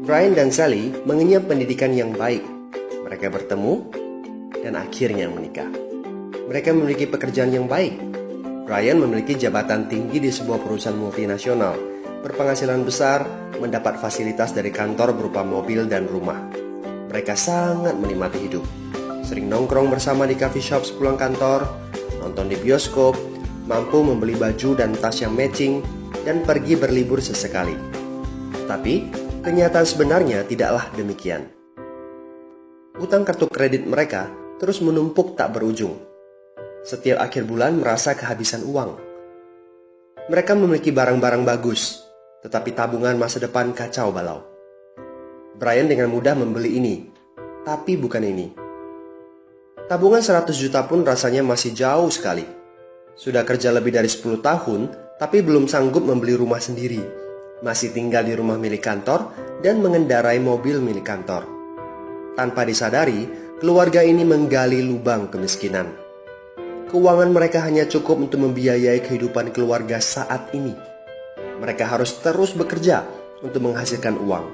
Brian dan Sally mengenyam pendidikan yang baik. Mereka bertemu dan akhirnya menikah. Mereka memiliki pekerjaan yang baik. Brian memiliki jabatan tinggi di sebuah perusahaan multinasional, berpenghasilan besar, mendapat fasilitas dari kantor berupa mobil dan rumah. Mereka sangat menikmati hidup. Sering nongkrong bersama di coffee shop sepulang kantor, nonton di bioskop, mampu membeli baju dan tas yang matching, dan pergi berlibur sesekali. Tapi, kenyataan sebenarnya tidaklah demikian. Utang kartu kredit mereka terus menumpuk tak berujung. Setiap akhir bulan merasa kehabisan uang. Mereka memiliki barang-barang bagus, tetapi tabungan masa depan kacau balau. Brian dengan mudah membeli ini, tapi bukan ini. Tabungan 100 juta pun rasanya masih jauh sekali. Sudah kerja lebih dari 10 tahun, tapi belum sanggup membeli rumah sendiri. Masih tinggal di rumah milik kantor dan mengendarai mobil milik kantor. Tanpa disadari, keluarga ini menggali lubang kemiskinan. Keuangan mereka hanya cukup untuk membiayai kehidupan keluarga saat ini. Mereka harus terus bekerja untuk menghasilkan uang.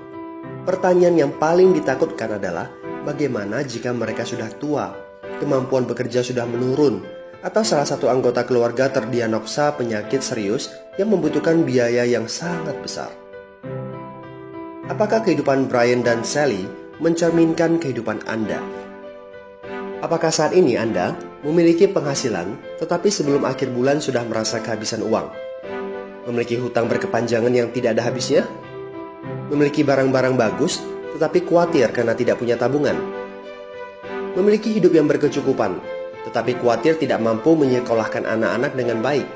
Pertanyaan yang paling ditakutkan adalah bagaimana jika mereka sudah tua, kemampuan bekerja sudah menurun, atau salah satu anggota keluarga terdiagnosa penyakit serius yang membutuhkan biaya yang sangat besar. Apakah kehidupan Brian dan Sally mencerminkan kehidupan Anda? Apakah saat ini Anda memiliki penghasilan tetapi sebelum akhir bulan sudah merasa kehabisan uang? Memiliki hutang berkepanjangan yang tidak ada habisnya? Memiliki barang-barang bagus tetapi khawatir karena tidak punya tabungan? Memiliki hidup yang berkecukupan tetapi khawatir tidak mampu menyekolahkan anak-anak dengan baik?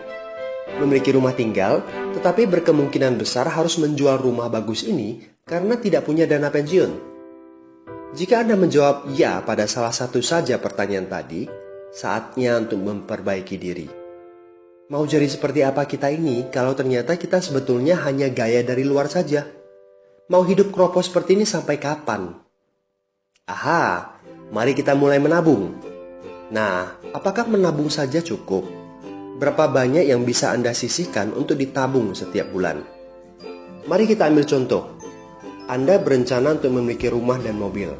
Memiliki rumah tinggal tetapi berkemungkinan besar harus menjual rumah bagus ini karena tidak punya dana pensiun? Jika Anda menjawab ya pada salah satu saja pertanyaan tadi, saatnya untuk memperbaiki diri. Mau jadi seperti apa kita ini kalau ternyata kita sebetulnya hanya gaya dari luar saja? Mau hidup kropos seperti ini sampai kapan? Aha, mari kita mulai menabung. Nah, apakah menabung saja cukup? Berapa banyak yang bisa Anda sisihkan untuk ditabung setiap bulan? Mari kita ambil contoh. Anda berencana untuk memiliki rumah dan mobil.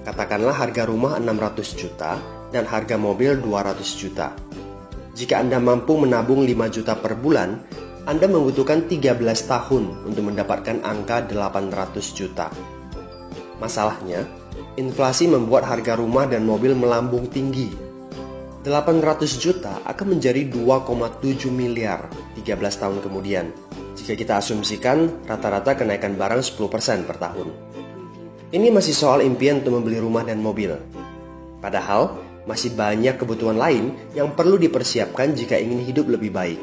Katakanlah harga rumah 600 juta dan harga mobil 200 juta. Jika Anda mampu menabung 5 juta per bulan, Anda membutuhkan 13 tahun untuk mendapatkan angka 800 juta. Masalahnya, inflasi membuat harga rumah dan mobil melambung tinggi. 800 juta akan menjadi 2,7 miliar 13 tahun kemudian. Jika kita asumsikan rata-rata kenaikan barang 10% per tahun. Ini masih soal impian untuk membeli rumah dan mobil. Padahal, masih banyak kebutuhan lain yang perlu dipersiapkan jika ingin hidup lebih baik.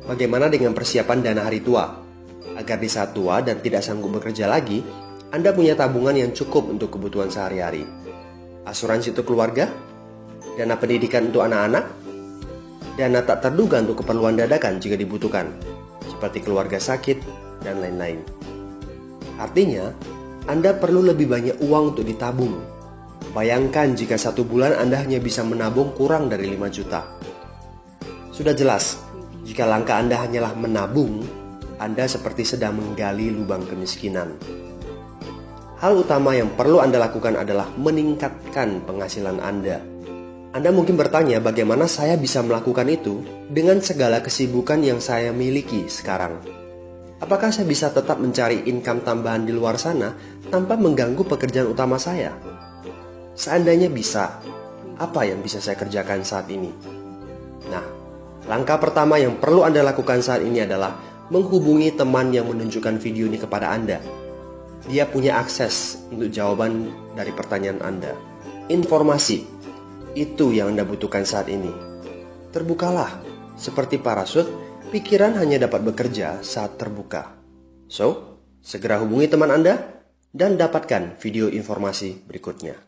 Bagaimana dengan persiapan dana hari tua? Agar di saat tua dan tidak sanggup bekerja lagi, Anda punya tabungan yang cukup untuk kebutuhan sehari-hari. Asuransi untuk keluarga? Dana pendidikan untuk anak-anak? Dana tak terduga untuk keperluan dadakan jika dibutuhkan, seperti keluarga sakit, dan lain-lain. Artinya, Anda perlu lebih banyak uang untuk ditabung. Bayangkan jika satu bulan Anda hanya bisa menabung kurang dari 5 juta. Sudah jelas, jika langkah Anda hanyalah menabung, Anda seperti sedang menggali lubang kemiskinan. Hal utama yang perlu Anda lakukan adalah meningkatkan penghasilan Anda. Anda mungkin bertanya bagaimana saya bisa melakukan itu dengan segala kesibukan yang saya miliki sekarang. Apakah saya bisa tetap mencari income tambahan di luar sana tanpa mengganggu pekerjaan utama saya? Seandainya bisa, apa yang bisa saya kerjakan saat ini? Nah, langkah pertama yang perlu Anda lakukan saat ini adalah menghubungi teman yang menunjukkan video ini kepada Anda. Dia punya akses untuk jawaban dari pertanyaan Anda. Informasi. Itu yang Anda butuhkan saat ini. Terbukalah, seperti parasut, pikiran hanya dapat bekerja saat terbuka. So, segera hubungi teman Anda dan dapatkan video informasi berikutnya.